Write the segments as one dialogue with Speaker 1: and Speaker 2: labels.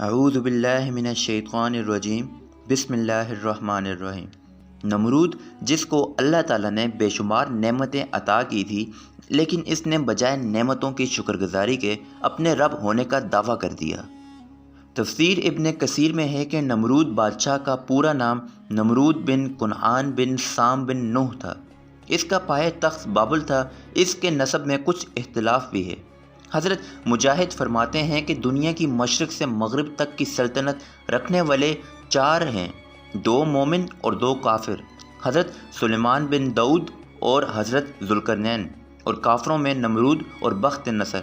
Speaker 1: اعوذ باللہ من الشیطان الرجیم بسم اللہ الرحمن الرحیم۔ نمرود، جس کو اللہ تعالیٰ نے بے شمار نعمتیں عطا کی تھی، لیکن اس نے بجائے نعمتوں کی شکر گزاری کے اپنے رب ہونے کا دعویٰ کر دیا۔ تفسیر ابن کثیر میں ہے کہ نمرود بادشاہ کا پورا نام نمرود بن کنعان بن سام بن نوح تھا۔ اس کا پایہ تخت بابل تھا۔ اس کے نسب میں کچھ اختلاف بھی ہے۔ حضرت مجاہد فرماتے ہیں کہ دنیا کی مشرق سے مغرب تک کی سلطنت رکھنے والے 4 ہیں، 2 مومن اور 2 کافر، حضرت سلیمان بن داؤد اور حضرت ذوالقرنین، اور کافروں میں نمرود اور بخت نصر۔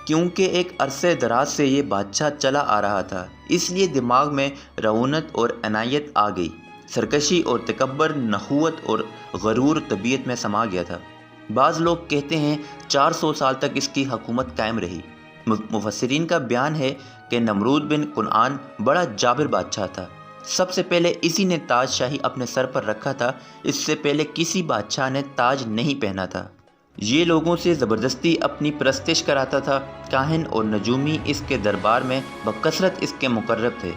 Speaker 1: کیونکہ ایک عرصے دراز سے یہ بادشاہ چلا آ رہا تھا، اس لیے دماغ میں رعونت اور عنایت آ گئی، سرکشی اور تکبر، نخوت اور غرور طبیعت میں سما گیا تھا۔ بعض لوگ کہتے ہیں 400 سال تک اس کی حکومت قائم رہی۔ مفسرین کا بیان ہے کہ نمرود بن کنعان بڑا جابر بادشاہ تھا۔ سب سے پہلے اسی نے تاج شاہی اپنے سر پر رکھا تھا، اس سے پہلے کسی بادشاہ نے تاج نہیں پہنا تھا۔ یہ لوگوں سے زبردستی اپنی پرستش کراتا تھا۔ کاہن اور نجومی اس کے دربار میں بکثرت اس کے مقرب تھے۔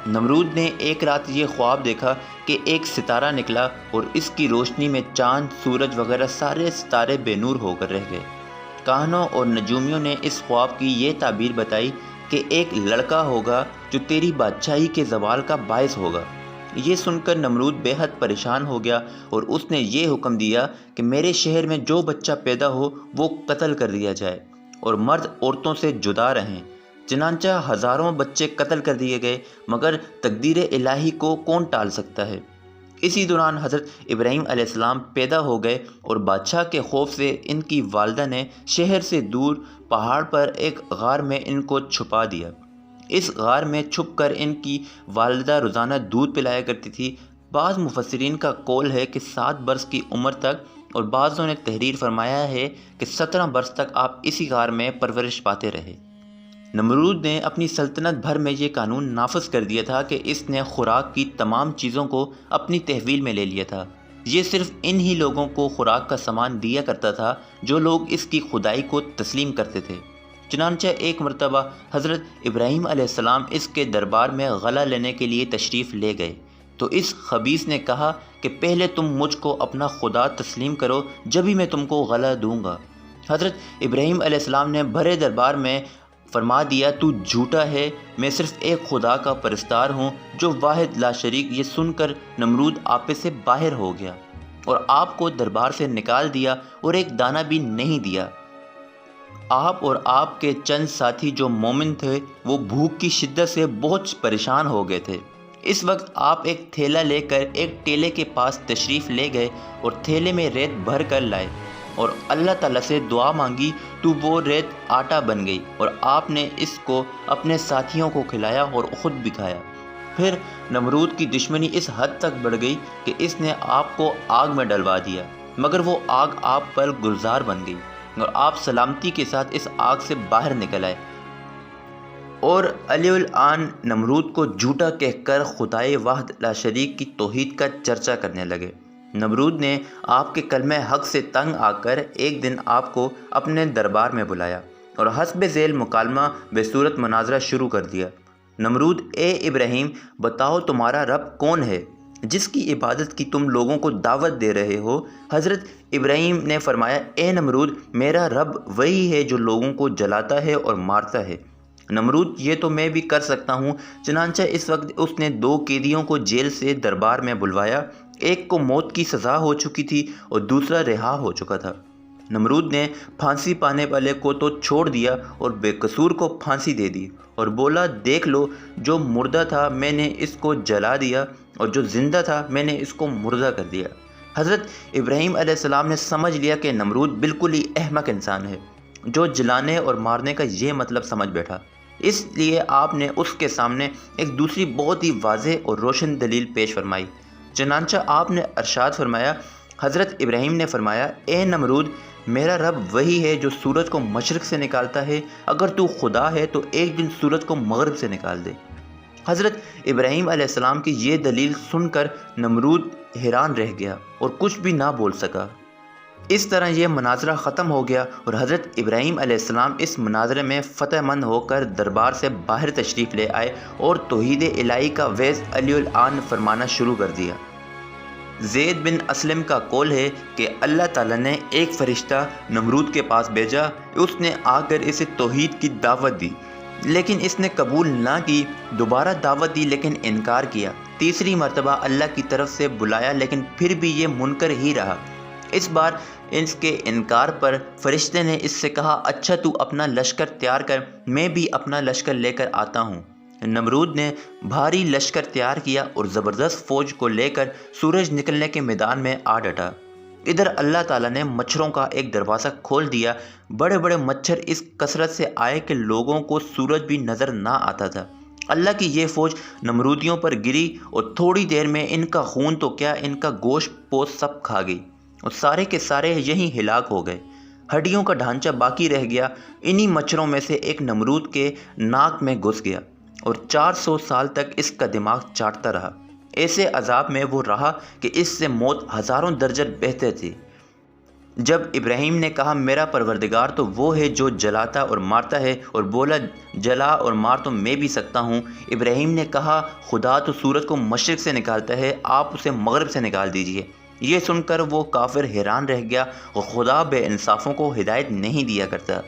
Speaker 1: نمرود نے ایک رات یہ خواب دیکھا کہ ایک ستارہ نکلا اور اس کی روشنی میں چاند، سورج وغیرہ سارے ستارے بے نور ہو کر رہ گئے۔ کاہنوں اور نجومیوں نے اس خواب کی یہ تعبیر بتائی کہ ایک لڑکا ہوگا جو تیری بادشاہی کے زوال کا باعث ہوگا۔ یہ سن کر نمرود بے حد پریشان ہو گیا اور اس نے یہ حکم دیا کہ میرے شہر میں جو بچہ پیدا ہو وہ قتل کر دیا جائے اور مرد عورتوں سے جدا رہیں۔ چنانچہ ہزاروں بچے قتل کر دیے گئے، مگر تقدیر الہی کو کون ٹال سکتا ہے۔ اسی دوران حضرت ابراہیم علیہ السلام پیدا ہو گئے اور بادشاہ کے خوف سے ان کی والدہ نے شہر سے دور پہاڑ پر ایک غار میں ان کو چھپا دیا۔ اس غار میں چھپ کر ان کی والدہ روزانہ دودھ پلایا کرتی تھی۔ بعض مفسرین کا قول ہے کہ 7 برس کی عمر تک، اور بعضوں نے تحریر فرمایا ہے کہ 17 برس تک آپ اسی غار میں پرورش پاتے رہے۔ نمرود نے اپنی سلطنت بھر میں یہ قانون نافذ کر دیا تھا کہ اس نے خوراک کی تمام چیزوں کو اپنی تحویل میں لے لیا تھا۔ یہ صرف انہی لوگوں کو خوراک کا سامان دیا کرتا تھا جو لوگ اس کی خدائی کو تسلیم کرتے تھے۔ چنانچہ ایک مرتبہ حضرت ابراہیم علیہ السلام اس کے دربار میں غلہ لینے کے لیے تشریف لے گئے تو اس خبیث نے کہا کہ پہلے تم مجھ کو اپنا خدا تسلیم کرو، جبھی میں تم کو غلہ دوں گا۔ حضرت ابراہیم علیہ السلام نے بھرے دربار میں فرما دیا، تو جھوٹا ہے، میں صرف ایک خدا کا پرستار ہوں جو واحد لا شریک۔ یہ سن کر نمرود آپے سے باہر ہو گیا اور آپ کو دربار سے نکال دیا اور ایک دانہ بھی نہیں دیا۔ آپ اور آپ کے چند ساتھی جو مومن تھے وہ بھوک کی شدت سے بہت پریشان ہو گئے تھے۔ اس وقت آپ ایک تھیلا لے کر ایک ٹیلے کے پاس تشریف لے گئے اور تھیلے میں ریت بھر کر لائے اور اللہ تعالیٰ سے دعا مانگی تو وہ ریت آٹا بن گئی، اور آپ نے اس کو اپنے ساتھیوں کو کھلایا اور خود بھی کھایا۔ پھر نمرود کی دشمنی اس حد تک بڑھ گئی کہ اس نے آپ کو آگ میں ڈلوا دیا، مگر وہ آگ آپ پر گلزار بن گئی اور آپ سلامتی کے ساتھ اس آگ سے باہر نکل آئے، اور علی الآن نمرود کو جھوٹا کہہ کر خدائے واحد لا شریک کی توحید کا چرچا کرنے لگے۔ نمرود نے آپ کے کلمہ حق سے تنگ آ کر ایک دن آپ کو اپنے دربار میں بلایا اور حسب ذیل مکالمہ بے صورت مناظرہ شروع کر دیا۔ نمرود، اے ابراہیم، بتاؤ تمہارا رب کون ہے جس کی عبادت کی تم لوگوں کو دعوت دے رہے ہو؟ حضرت ابراہیم نے فرمایا، اے نمرود، میرا رب وہی ہے جو لوگوں کو جلاتا ہے اور مارتا ہے۔ نمرود، یہ تو میں بھی کر سکتا ہوں۔ چنانچہ اس وقت اس نے 2 قیدیوں کو جیل سے دربار میں بلوایا۔ ایک کو موت کی سزا ہو چکی تھی اور دوسرا رہا ہو چکا تھا۔ نمرود نے پھانسی پانے والے کو تو چھوڑ دیا اور بے قصور کو پھانسی دے دی اور بولا، دیکھ لو، جو مردہ تھا میں نے اس کو جلا دیا اور جو زندہ تھا میں نے اس کو مردہ کر دیا۔ حضرت ابراہیم علیہ السلام نے سمجھ لیا کہ نمرود بالکل ہی احمق انسان ہے جو جلانے اور مارنے کا یہ مطلب سمجھ بیٹھا۔ اس لیے آپ نے اس کے سامنے ایک دوسری بہت ہی واضح اور روشن دلیل پیش فرمائی۔ چنانچہ آپ نے ارشاد فرمایا، حضرت ابراہیم نے فرمایا، اے نمرود، میرا رب وہی ہے جو سورج کو مشرق سے نکالتا ہے، اگر تو خدا ہے تو ایک دن سورج کو مغرب سے نکال دے۔ حضرت ابراہیم علیہ السلام کی یہ دلیل سن کر نمرود حیران رہ گیا اور کچھ بھی نہ بول سکا۔ اس طرح یہ مناظرہ ختم ہو گیا اور حضرت ابراہیم علیہ السلام اس مناظرے میں فتح مند ہو کر دربار سے باہر تشریف لے آئے اور توحید الہی کا ویز علی العان فرمانا شروع کر دیا۔ زید بن اسلم کا قول ہے کہ اللہ تعالیٰ نے ایک فرشتہ نمرود کے پاس بھیجا، اس نے آ کر اسے توحید کی دعوت دی لیکن اس نے قبول نہ کی، دوبارہ دعوت دی لیکن انکار کیا، تیسری مرتبہ اللہ کی طرف سے بلایا لیکن پھر بھی یہ منکر ہی رہا۔ اس بار اس کے انکار پر فرشتے نے اس سے کہا، اچھا تو اپنا لشکر تیار کر، میں بھی اپنا لشکر لے کر آتا ہوں۔ نمرود نے بھاری لشکر تیار کیا اور زبردست فوج کو لے کر سورج نکلنے کے میدان میں آ ڈٹا۔ ادھر اللہ تعالیٰ نے مچھروں کا ایک دروازہ کھول دیا، بڑے بڑے مچھر اس کثرت سے آئے کہ لوگوں کو سورج بھی نظر نہ آتا تھا۔ اللہ کی یہ فوج نمرودیوں پر گری اور تھوڑی دیر میں ان کا خون تو کیا، ان کا گوشت پوست سب کھا گئی اور سارے کے سارے یہیں ہلاک ہو گئے، ہڈیوں کا ڈھانچہ باقی رہ گیا۔ انہی مچھروں میں سے ایک نمرود کے ناک میں گھس گیا اور 400 سال تک اس کا دماغ چاٹتا رہا۔ ایسے عذاب میں وہ رہا کہ اس سے موت ہزاروں درجے بہتر تھی۔ جب ابراہیم نے کہا میرا پروردگار تو وہ ہے جو جلاتا اور مارتا ہے، اور بولا جلا اور مار تو میں بھی سکتا ہوں، ابراہیم نے کہا خدا تو سورج کو مشرق سے نکالتا ہے، آپ اسے مغرب سے نکال دیجئے۔ یہ سن کر وہ کافر حیران رہ گیا اور خدا بے انصافوں کو ہدایت نہیں دیا کرتا۔